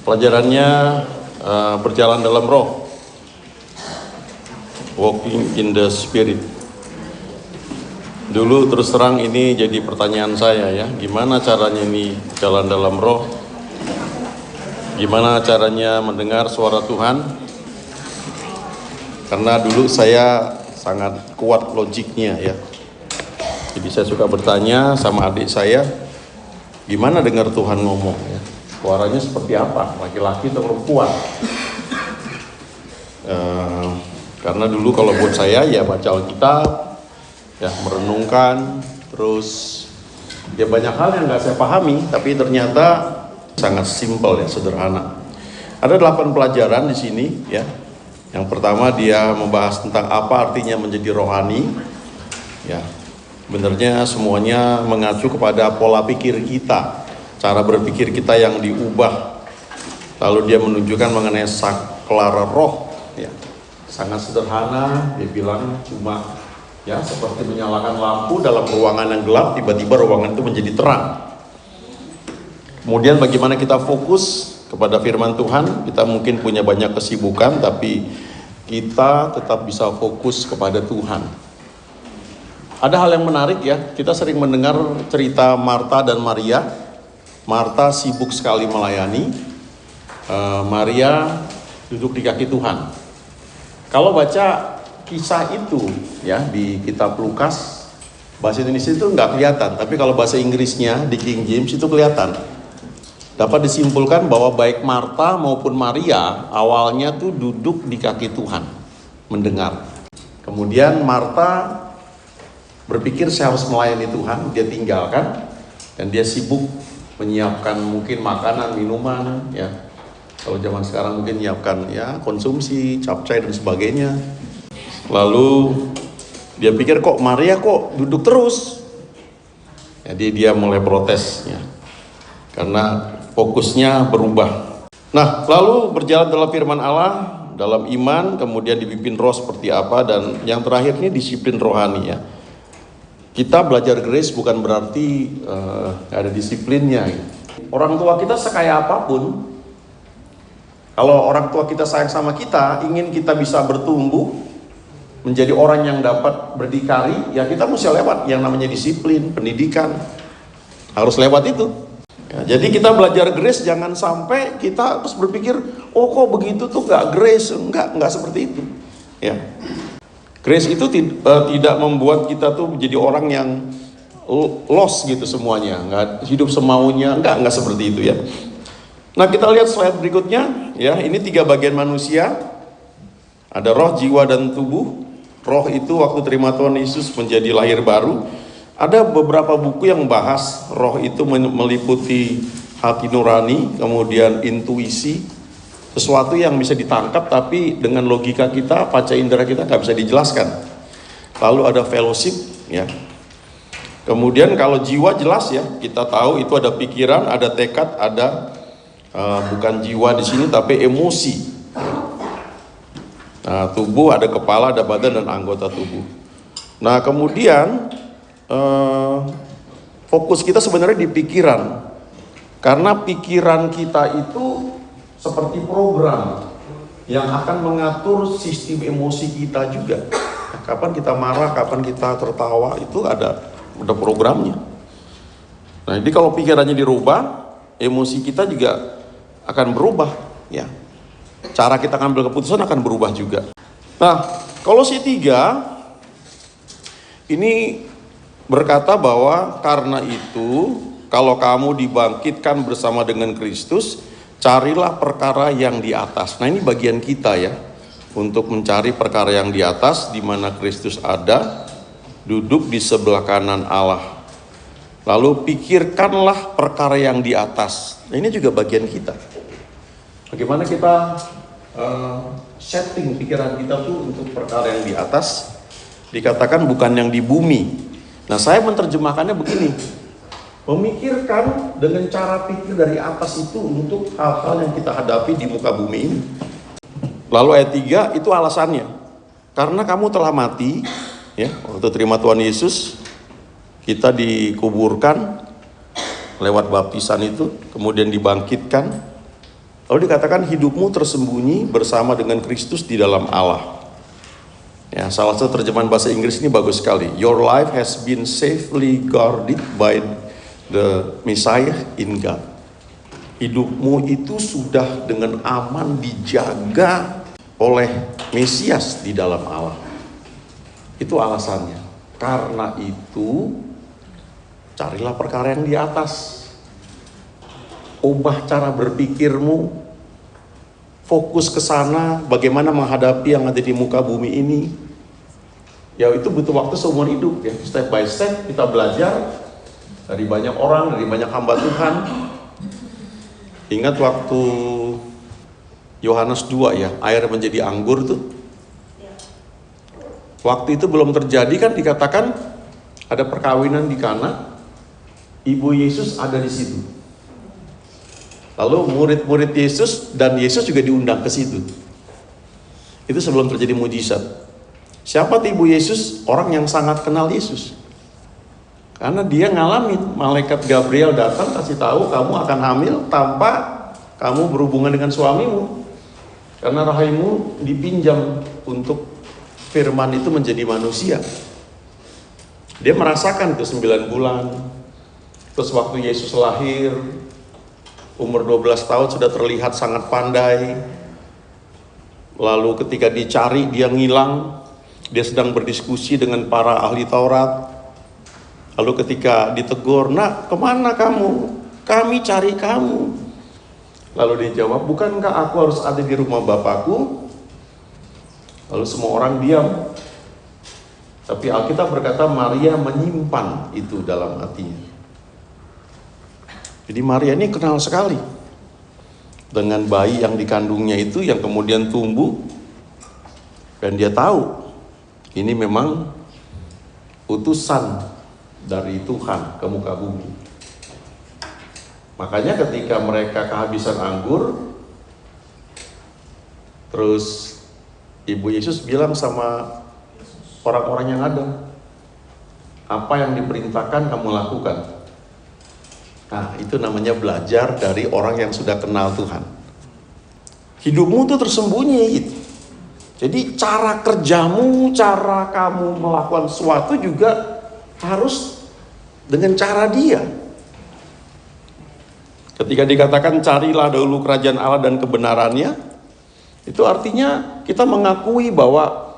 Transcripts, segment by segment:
Pelajarannya berjalan dalam roh, walking in the spirit. Dulu terus terang ini jadi pertanyaan saya ya, gimana caranya ini jalan dalam roh? Gimana caranya mendengar suara Tuhan? Karena dulu saya sangat kuat logiknya ya. Jadi saya suka bertanya sama adik saya, gimana dengar Tuhan ngomong ya? Suaranya seperti apa? Laki-laki atau perempuan? Karena dulu kalau buat saya ya baca Alkitab, ya merenungkan, terus ya banyak hal yang nggak saya pahami, tapi ternyata sangat simpel ya, sederhana. Ada 8 pelajaran di sini ya. Yang pertama dia membahas tentang apa artinya menjadi rohani. Ya, sebenarnya semuanya mengacu kepada pola pikir kita, cara berpikir kita yang diubah. Lalu dia menunjukkan mengenai saklar roh. Ya, sangat sederhana. Dia bilang cuma ya seperti menyalakan lampu dalam ruangan yang gelap, tiba-tiba ruangan itu menjadi terang. Kemudian bagaimana kita fokus kepada firman Tuhan. Kita mungkin punya banyak kesibukan, tapi kita tetap bisa fokus kepada Tuhan. Ada hal yang menarik ya, kita sering mendengar cerita Marta dan Maria. Marta sibuk sekali melayani, Maria duduk di kaki Tuhan. Kalau baca kisah itu ya di kitab Lukas, bahasa Indonesia itu nggak kelihatan, tapi kalau bahasa Inggrisnya di King James itu kelihatan. Dapat disimpulkan bahwa baik Marta maupun Maria awalnya tuh duduk di kaki Tuhan, mendengar. Kemudian Marta berpikir saya harus melayani Tuhan, dia tinggalkan dan dia sibuk menyiapkan mungkin makanan, minuman ya. Kalau zaman sekarang mungkin menyiapkan ya konsumsi, capcay dan sebagainya. Lalu dia pikir kok Maria kok duduk terus. Jadi dia mulai protes ya. Karena fokusnya berubah. Nah, lalu berjalan dalam firman Allah, dalam iman, kemudian dipimpin roh seperti apa, dan yang terakhir ini disiplin rohani ya. Kita belajar grace bukan berarti ada disiplinnya. Orang tua kita sekaya apapun, kalau orang tua kita sayang sama kita, ingin kita bisa bertumbuh, menjadi orang yang dapat berdikari, ya kita mesti lewat yang namanya disiplin, pendidikan. Harus lewat itu. Ya, jadi kita belajar grace jangan sampai kita terus berpikir, oh kok begitu tuh gak grace, enggak seperti itu. Ya. Grace itu tidak membuat kita tuh menjadi orang yang lost gitu semuanya, nggak hidup semaunya, enggak seperti itu ya. Nah kita lihat slide berikutnya, ya ini 3 bagian manusia, ada roh, jiwa dan tubuh. Roh itu waktu terima Tuhan Yesus menjadi lahir baru. Ada beberapa buku yang bahas roh itu meliputi hati nurani, kemudian intuisi, sesuatu yang bisa ditangkap tapi dengan logika kita, panca indera kita nggak bisa dijelaskan. Lalu ada fellowship, ya. Kemudian kalau jiwa jelas ya, kita tahu itu ada pikiran, ada tekad, ada bukan jiwa di sini tapi emosi. Nah, tubuh ada kepala, ada badan dan anggota tubuh. Nah kemudian fokus kita sebenarnya di pikiran, karena pikiran kita itu seperti program yang akan mengatur sistem emosi kita juga. Kapan kita marah, kapan kita tertawa, itu ada programnya. Nah jadi kalau pikirannya dirubah, emosi kita juga akan berubah ya. Cara kita ngambil keputusan akan berubah juga. Nah Kolose 3 ini berkata bahwa karena itu kalau kamu dibangkitkan bersama dengan Kristus, carilah perkara yang di atas. Nah ini bagian kita ya, untuk mencari perkara yang di atas, di mana Kristus ada, duduk di sebelah kanan Allah. Lalu pikirkanlah perkara yang di atas. Nah ini juga bagian kita. Bagaimana kita setting pikiran kita tuh untuk perkara yang di atas. Dikatakan bukan yang di bumi. Nah saya menerjemahkannya begini, memikirkan dengan cara pikir dari atas itu untuk hal-hal yang kita hadapi di muka bumi ini. Lalu ayat 3 itu alasannya, karena kamu telah mati ya, waktu terima Tuhan Yesus kita dikuburkan lewat baptisan itu, kemudian dibangkitkan. Lalu dikatakan hidupmu tersembunyi bersama dengan Kristus di dalam Allah. Ya, salah satu terjemahan bahasa Inggris ini bagus sekali. Your life has been safely guarded by the Messiah in God. Hidupmu itu sudah dengan aman dijaga oleh Mesias di dalam Allah. Itu alasannya. Karena itu, carilah perkara yang di atas. Ubah cara berpikirmu, fokus ke sana, bagaimana menghadapi yang ada di muka bumi ini. Ya itu butuh waktu seumur hidup ya. Step by step kita belajar dari banyak orang, dari banyak hamba Tuhan. Ingat waktu Yohanes 2 ya, air menjadi anggur tuh. Waktu itu belum terjadi kan dikatakan ada perkawinan di Kana. Ibu Yesus ada di situ. Lalu murid-murid Yesus dan Yesus juga diundang ke situ. Itu sebelum terjadi mujizat. Siapa tuh Ibu Yesus? Orang yang sangat kenal Yesus. Karena dia ngalamin, malaikat Gabriel datang kasih tahu kamu akan hamil tanpa kamu berhubungan dengan suamimu. Karena rahimmu dipinjam untuk firman itu menjadi manusia. Dia merasakan ke 9 bulan. Terus waktu Yesus lahir, umur 12 tahun sudah terlihat sangat pandai. Lalu ketika dicari dia ngilang. Dia sedang berdiskusi dengan para ahli Taurat. Lalu ketika ditegur, "Nak, kemana kamu? Kami cari kamu." Lalu dia jawab, "Bukankah aku harus ada di rumah Bapakku?" Lalu semua orang diam. Tapi Alkitab berkata Maria menyimpan itu dalam hatinya. Jadi Maria ini kenal sekali dengan bayi yang dikandungnya itu yang kemudian tumbuh. Dan dia tahu ini memang utusan dari Tuhan ke muka bumi. Makanya ketika mereka kehabisan anggur, terus Ibu Yesus bilang sama orang-orang yang ada, "Apa yang diperintahkan kamu lakukan." Nah, itu namanya belajar dari orang yang sudah kenal Tuhan. Hidupmu tuh tersembunyi gitu. Jadi cara kerjamu, cara kamu melakukan sesuatu juga harus dengan cara Dia. Ketika dikatakan carilah dahulu kerajaan Allah dan kebenarannya, itu artinya kita mengakui bahwa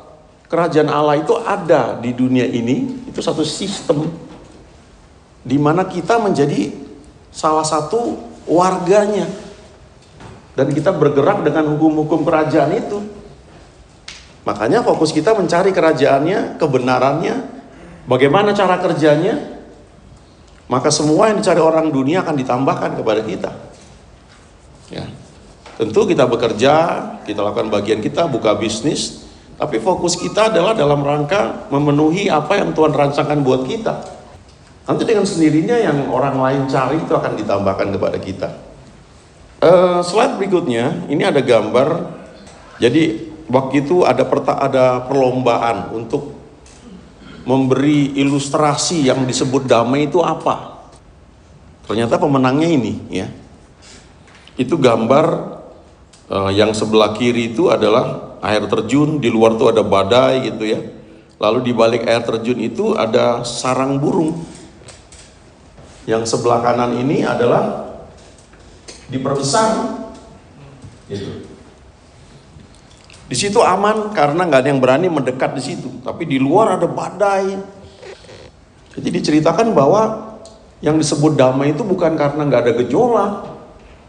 kerajaan Allah itu ada di dunia ini. Itu satu sistem di mana kita menjadi salah satu warganya. Dan kita bergerak dengan hukum-hukum kerajaan itu. Makanya fokus kita mencari kerajaannya, kebenarannya, bagaimana cara kerjanya. Maka semua yang dicari orang dunia akan ditambahkan kepada kita. Ya. Tentu kita bekerja, kita lakukan bagian kita, buka bisnis, tapi fokus kita adalah dalam rangka memenuhi apa yang Tuhan rancangkan buat kita. Nanti dengan sendirinya yang orang lain cari itu akan ditambahkan kepada kita. Slide berikutnya, ini ada gambar. Jadi waktu itu ada perlombaan untuk memberi ilustrasi yang disebut damai itu apa. Ternyata pemenangnya ini ya. Itu gambar yang sebelah kiri itu adalah air terjun, di luar itu ada badai gitu ya. Lalu di balik air terjun itu ada sarang burung. Yang sebelah kanan ini adalah diperbesar gitu. Di situ aman karena nggak ada yang berani mendekat di situ. Tapi di luar ada badai. Jadi diceritakan bahwa yang disebut damai itu bukan karena nggak ada gejolak,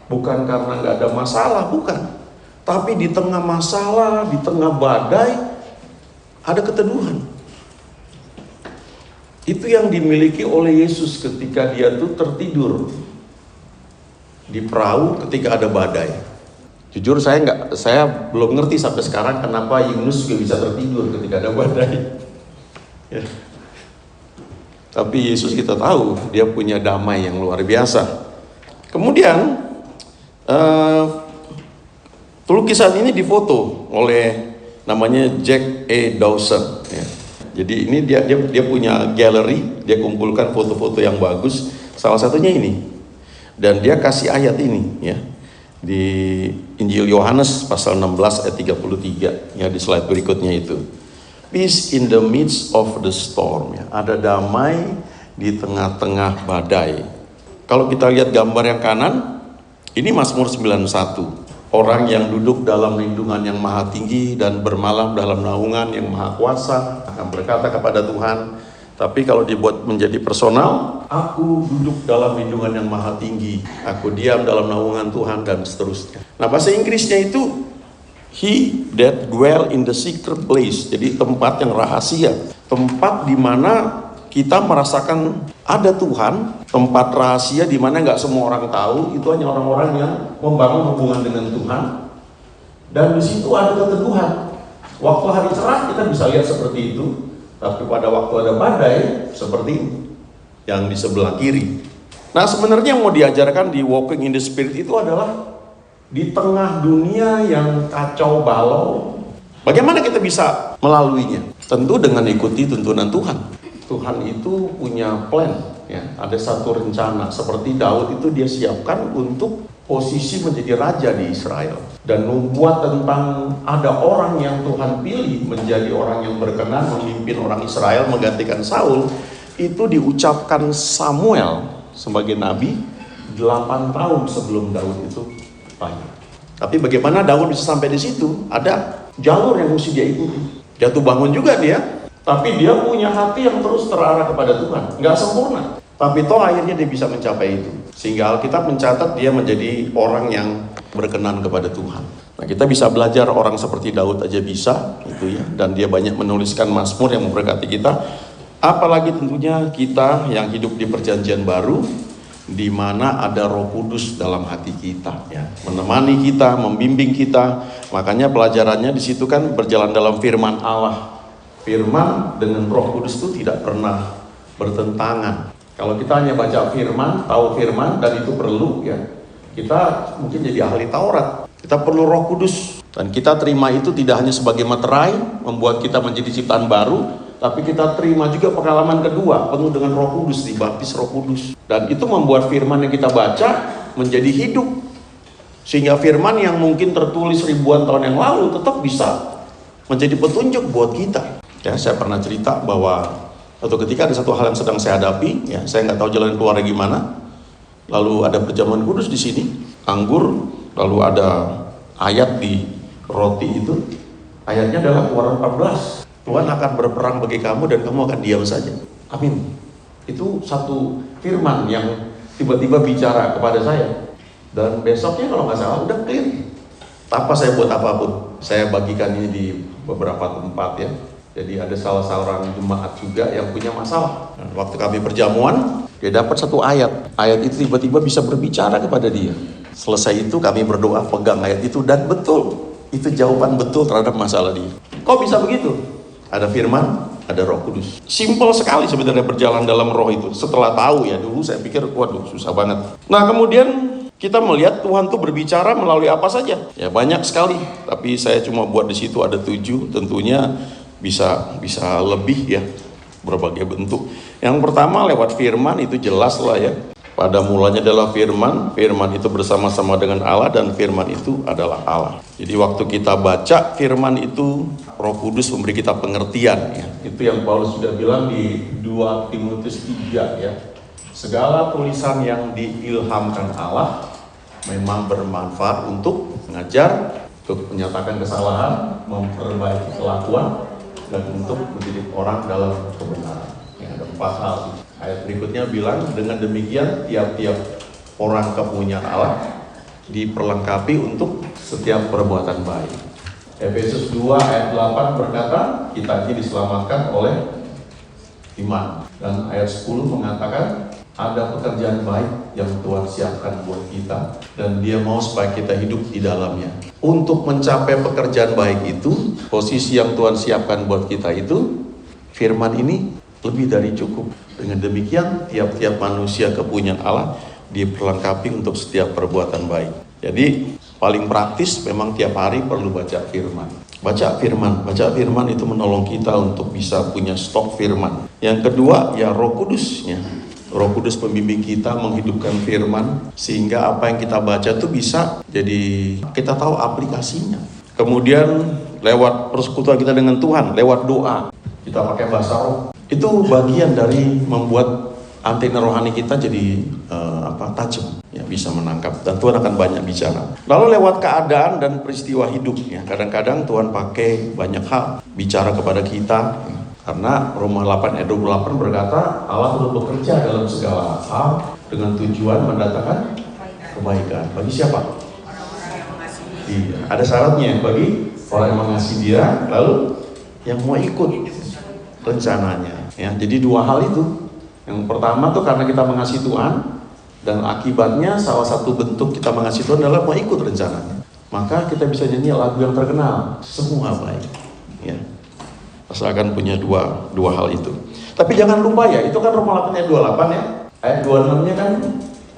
bukan karena nggak ada masalah, bukan. Tapi di tengah masalah, di tengah badai, ada keteduhan. Itu yang dimiliki oleh Yesus ketika dia tuh tertidur di perahu ketika ada badai. Jujur saya belum ngerti sampai sekarang kenapa Yunus juga bisa tertidur ketika ada badai. Ya. Tapi Yesus kita tahu dia punya damai yang luar biasa. Kemudian lukisan ini difoto oleh namanya Jack A. Dawson. Ya. Jadi ini dia punya galeri, dia kumpulkan foto-foto yang bagus. Salah satunya ini, dan dia kasih ayat ini, ya. di Injil Yohanes pasal 16 ayat 33 ya, di slide berikutnya itu. Peace in the midst of the storm ya. Ada damai di tengah-tengah badai. Kalau kita lihat gambar yang kanan, ini Mazmur 91. Orang yang duduk dalam lindungan yang maha tinggi dan bermalam dalam naungan yang maha kuasa akan berkata kepada Tuhan. Tapi kalau dibuat menjadi personal, aku duduk dalam lindungan yang maha tinggi, aku diam dalam naungan Tuhan, dan seterusnya. Nah, bahasa Inggrisnya itu He that dwell in the secret place. Jadi tempat yang rahasia, tempat di mana kita merasakan ada Tuhan, tempat rahasia di mana nggak semua orang tahu. Itu hanya orang-orang yang membangun hubungan dengan Tuhan. Dan di situ ada keteguhan. Waktu hari cerah kita bisa lihat seperti itu, tapi pada waktu ada badai seperti ini, yang di sebelah kiri. Nah, sebenarnya yang mau diajarkan di Walking in the Spirit itu adalah di tengah dunia yang kacau balau, bagaimana kita bisa melaluinya? Tentu dengan ikuti tuntunan Tuhan. Tuhan itu punya plan, ya. Ada satu rencana. Seperti Daud itu dia siapkan untuk posisi menjadi raja di Israel. Dan nubuat tentang ada orang yang Tuhan pilih menjadi orang yang berkenan memimpin orang Israel menggantikan Saul, itu diucapkan Samuel sebagai nabi 8 tahun sebelum Daud itu lahir. Tapi bagaimana Daud bisa sampai di situ? Ada jalur yang mesti dia ikuti. Jatuh bangun juga dia, tapi dia punya hati yang terus terarah kepada Tuhan. Nggak sempurna, tapi toh akhirnya dia bisa mencapai itu. Sehingga Alkitab mencatat dia menjadi orang yang berkenan kepada Tuhan. Nah, kita bisa belajar orang seperti Daud aja bisa, gitu ya. Dan dia banyak menuliskan mazmur yang memberkati kita. Apalagi tentunya kita yang hidup di perjanjian baru, di mana ada Roh Kudus dalam hati kita, ya, menemani kita, membimbing kita. Makanya pelajarannya di situ kan berjalan dalam firman Allah. Firman dengan Roh Kudus itu tidak pernah bertentangan. Kalau kita hanya baca firman, tahu firman, dan itu perlu, ya, kita mungkin jadi ahli Taurat. Kita perlu Roh Kudus, dan kita terima itu tidak hanya sebagai materai membuat kita menjadi ciptaan baru, tapi kita terima juga pengalaman kedua penuh dengan Roh Kudus, dibaptis Roh Kudus. Dan itu membuat firman yang kita baca menjadi hidup. Sehingga firman yang mungkin tertulis ribuan tahun yang lalu tetap bisa menjadi petunjuk buat kita. Ya, saya pernah cerita bahwa atau ketika ada satu hal yang sedang saya hadapi, ya, saya nggak tahu jalan keluarnya gimana. Lalu ada perjamuan kudus di sini, anggur, lalu ada ayat di roti itu. Ayatnya adalah Keluaran 14. Tuhan akan berperang bagi kamu dan kamu akan diam saja. Amin. Itu satu firman yang tiba-tiba bicara kepada saya. Dan besoknya kalau nggak salah udah clear. Tanpa saya buat apapun. Saya bagikan ini di beberapa tempat, ya. Jadi ada salah seorang jemaat juga yang punya masalah. Nah, waktu kami perjamuan, dia dapat satu ayat. Ayat itu tiba-tiba bisa berbicara kepada dia. Selesai itu kami berdoa pegang ayat itu, dan betul. Itu jawaban betul terhadap masalah dia. Kok bisa begitu? Ada firman, ada Roh Kudus. Simpel sekali sebenarnya berjalan dalam roh itu. Setelah tahu, ya, dulu saya pikir, waduh, susah banget. Nah, kemudian kita melihat Tuhan tuh berbicara melalui apa saja. Ya, banyak sekali. Tapi saya cuma buat di situ ada 7. Tentunya bisa lebih, ya, berbagai bentuk. Yang pertama lewat firman, itu jelas lah, ya. Pada mulanya adalah firman, firman itu bersama-sama dengan Allah, dan firman itu adalah Allah. Jadi waktu kita baca firman itu, Roh Kudus memberi kita pengertian, ya. Itu yang Paulus sudah bilang di 2 Timotius 3, ya. Segala tulisan yang diilhamkan Allah memang bermanfaat untuk mengajar, untuk menyatakan kesalahan, memperbaiki kelakuan, dan untuk mendidik orang dalam kebenaran. Ya, ada 4 hal. Ayat berikutnya bilang, dengan demikian tiap-tiap orang kepunyaan Allah diperlengkapi untuk setiap perbuatan baik. Efesus 2 ayat 8 berkata, kita ini diselamatkan oleh iman. Dan ayat 10 mengatakan, ada pekerjaan baik yang Tuhan siapkan buat kita, dan Dia mau supaya kita hidup di dalamnya. Untuk mencapai pekerjaan baik itu, posisi yang Tuhan siapkan buat kita itu, firman ini lebih dari cukup. Dengan demikian, tiap-tiap manusia kepunyaan Allah diperlengkapi untuk setiap perbuatan baik. Jadi, paling praktis memang tiap hari perlu baca firman. Baca firman itu menolong kita untuk bisa punya stok firman. Yang kedua, ya Roh Kudusnya. Roh Kudus pembimbing kita menghidupkan firman, sehingga apa yang kita baca itu bisa jadi kita tahu aplikasinya. Kemudian lewat persekutuan kita dengan Tuhan, lewat doa, kita pakai bahasa roh. Itu bagian dari membuat antena rohani kita jadi tajam, ya, bisa menangkap, dan Tuhan akan banyak bicara. Lalu lewat keadaan dan peristiwa hidup, ya, kadang-kadang Tuhan pakai banyak hal bicara kepada kita. Karena Roma 8 ayat 28 berkata, Allah turut bekerja dalam segala hal dengan tujuan mendatangkan kebaikan. Bagi siapa? Orang-orang yang mengasihi. Iya, ada syaratnya, bagi orang yang mengasihi Dia, lalu yang mau ikut rencananya. Ya, jadi dua hal itu. Yang pertama tuh karena kita mengasihi Tuhan, dan akibatnya salah satu bentuk kita mengasihi Tuhan adalah mau ikut rencananya. Maka kita bisa nyanyi lagu yang terkenal, semua baik. Ya. Asalkan punya dua hal itu. Tapi jangan lupa ya, itu kan Roma 8 ayat 28 ya. Ayat 26-nya kan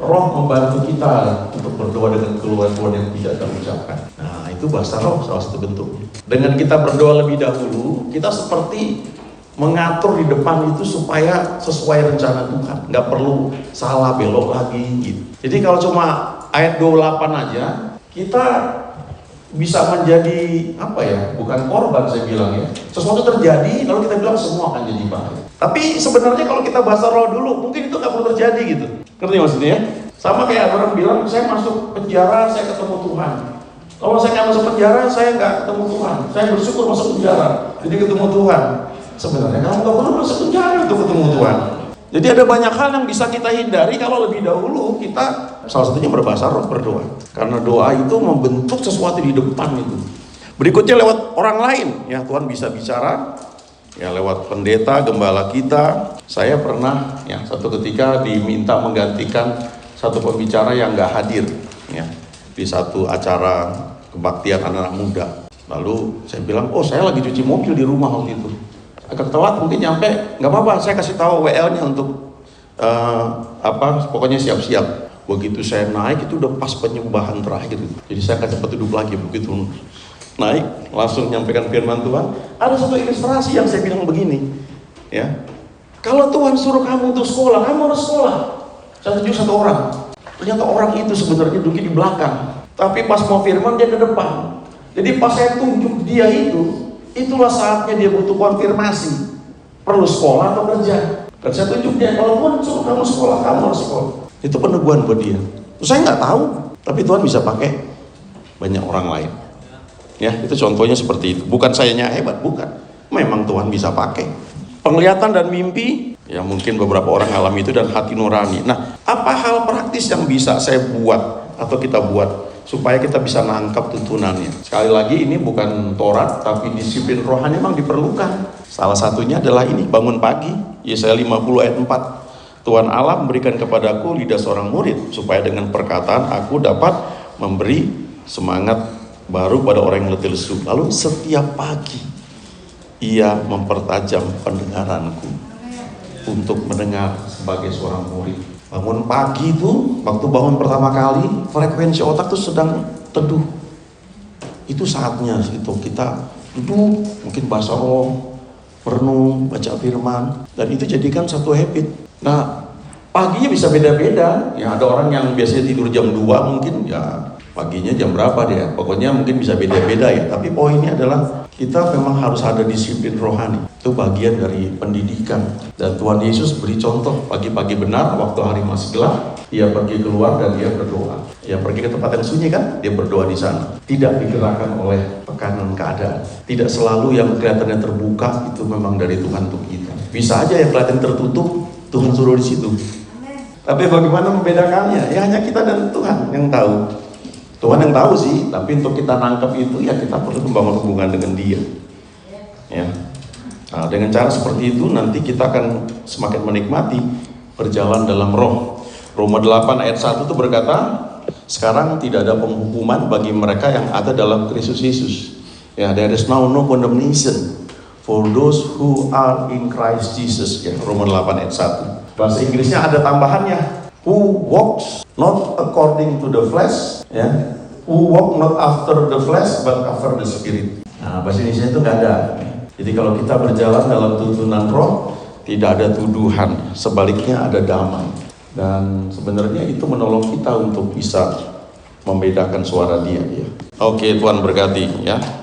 Roh membantu kita untuk berdoa dengan keluhan-keluhan yang tidak terucapkan. Nah, itu bahasa roh salah satu bentuk. Dengan kita berdoa lebih dahulu, kita seperti mengatur di depan itu supaya sesuai rencana Tuhan. Nggak perlu salah belok lagi gitu. Jadi kalau cuma ayat 28 aja, kita bisa menjadi bukan korban, saya bilang ya. Sesuatu terjadi lalu kita bilang semua akan jadi baik. Tapi sebenarnya kalau kita bahasa roh dulu, mungkin itu nggak perlu terjadi gitu. Ngerti maksudnya ya? Sama kayak orang bilang, saya masuk penjara, saya ketemu Tuhan. Kalau saya nggak masuk penjara, saya nggak ketemu Tuhan. Saya bersyukur masuk penjara, jadi ketemu Tuhan. Sebenarnya kamu nggak perlu masuk penjara untuk ketemu Tuhan. Jadi ada banyak hal yang bisa kita hindari kalau lebih dahulu kita salah satunya berbahasa roh, berdoa. Karena doa itu membentuk sesuatu di depan itu. Berikutnya lewat orang lain, ya Tuhan bisa bicara, ya lewat pendeta, gembala kita. Saya pernah ya satu ketika diminta menggantikan satu pembicara yang nggak hadir, ya di satu acara kebaktian anak-anak muda. Lalu saya bilang, saya lagi cuci mobil di rumah waktu itu. Agak telat mungkin nyampe, nggak apa-apa, saya kasih tahu WL-nya untuk pokoknya siap-siap. Begitu saya naik itu udah pas penyembahan terakhir, jadi saya akan cepat duduk lagi. Begitu naik langsung nyampaikan firman Tuhan. Ada satu ilustrasi yang saya bilang begini, ya kalau Tuhan suruh kamu untuk sekolah, kamu harus sekolah. Saya tunjuk satu orang, ternyata orang itu sebenarnya duduk di belakang, tapi pas mau firman dia ke depan. Jadi pas saya tunjuk dia itulah saatnya dia butuh konfirmasi, perlu sekolah atau kerja. Dan saya tunjuk dia, kalau Tuhan suruh kamu sekolah, kamu harus sekolah. Itu peneguhan buat dia. Saya nggak tahu, tapi Tuhan bisa pakai banyak orang lain. Ya, itu contohnya seperti itu. Bukan sayanya hebat, bukan. Memang Tuhan bisa pakai. Penglihatan dan mimpi, ya mungkin beberapa orang alami itu, dan hati nurani. Nah, apa hal praktis yang bisa saya buat atau kita buat supaya kita bisa nangkap tuntunannya? Sekali lagi ini bukan Taurat, tapi disiplin rohani memang diperlukan. Salah satunya adalah ini, bangun pagi. Yesaya 50 ayat 4. Tuhan Allah memberikan kepadaku lidah seorang murid, supaya dengan perkataan aku dapat memberi semangat baru pada orang yang letih lesu. Lalu setiap pagi ia mempertajam pendengaranku untuk mendengar sebagai seorang murid. Bangun pagi itu, waktu bangun pertama kali, frekuensi otak tuh sedang teduh. Itu saatnya itu kita duduk, mungkin bahasa roh, merenung, baca firman, dan itu jadikan satu habit. Nah, paginya bisa beda-beda. Ya ada orang yang biasanya tidur jam 2 mungkin, ya paginya jam berapa dia. Pokoknya mungkin bisa beda-beda ya. Tapi poinnya adalah kita memang harus ada disiplin rohani. Itu bagian dari pendidikan. Dan Tuhan Yesus beri contoh pagi-pagi benar waktu hari masih gelap, dia pergi keluar dan dia berdoa. Dia pergi ke tempat yang sunyi kan, dia berdoa di sana. Tidak digerakkan oleh tekanan keadaan. Tidak selalu yang kelihatannya terbuka itu memang dari Tuhan untuk kita. Bisa aja yang kelihatan tertutup, Tuhan suruh di situ. Tapi bagaimana membedakannya? Ya hanya kita dan Tuhan yang tahu. Tuhan yang tahu sih, tapi untuk kita nangkep itu ya kita perlu membangun hubungan dengan Dia. Ya. Nah, dengan cara seperti itu nanti kita akan semakin menikmati berjalan dalam roh. Roma 8 ayat 1 itu berkata, sekarang tidak ada penghukuman bagi mereka yang ada dalam Kristus Yesus. Ya, there is now no condemnation for those who are in Christ Jesus. Ya, Roma 8 ayat 1. Bahasa Inggrisnya ada tambahannya. Who walks not according to the flesh, ya. Who walk not after the flesh, but after the spirit. Nah, bahasa Indonesia itu nggak ada. Jadi kalau kita berjalan dalam tuntunan roh, tidak ada tuduhan, sebaliknya ada damai. Dan sebenarnya itu menolong kita untuk bisa membedakan suara dia. Ya. Oke, Tuhan berkati ya.